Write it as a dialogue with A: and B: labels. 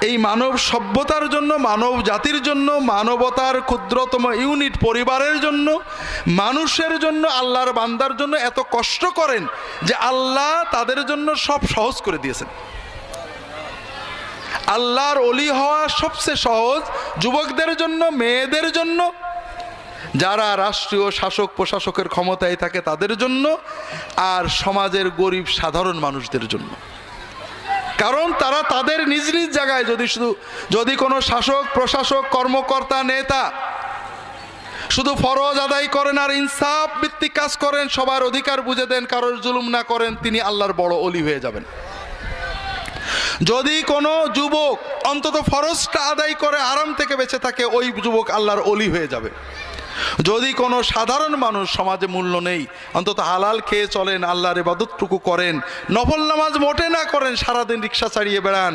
A: এই মানব সভ্যতার জন্য, মানব জাতির জন্য, মানবতার ক্ষুদ্রতম ইউনিট পরিবারের জন্য, মানুষের জন্য, আল্লাহর বান্দার জন্য এত কষ্ট করেন যে আল্লাহ তাদের জন্য সব সহজ করে দিয়েছেন। আল্লাহর ওলি হওয়া সবচেয়ে সহজ যুবকদের জন্য, মেয়েদের জন্য, যারা রাষ্ট্রীয় শাসক প্রশাসকের ক্ষমতায় থাকে তাদের জন্য, আর সমাজের গরিব সাধারণ মানুষদের জন্য। কারণ তারা তাদের নিজ নিজ জায়গায় যদি কোনো শাসক প্রশাসক কর্মকর্তা নেতা শুধু ফরজ আদায় করেন আর ইনসাফ ভিত্তিক কাজ করেন, সবার অধিকার বুঝে দেন, কারোর জুলুম না করেন, তিনি আল্লাহর বড় ওলি হয়ে যাবেন। যদি কোনো যুবক অন্তত ফরজটা আদায় করে আরাম থেকে বেঁচে থাকে, ওই যুবক আল্লাহর ওলি হয়ে যাবে। যদি কোনো সাধারণ মানুষ, সমাজে মূল্য নেই, অন্তত হালাল খেয়ে চলেন, আল্লাহর ইবাদতটুকু করেন, নফল নামাজ মোটে না করেন, সারাদিন রিক্সা চালিয়ে বেড়ান,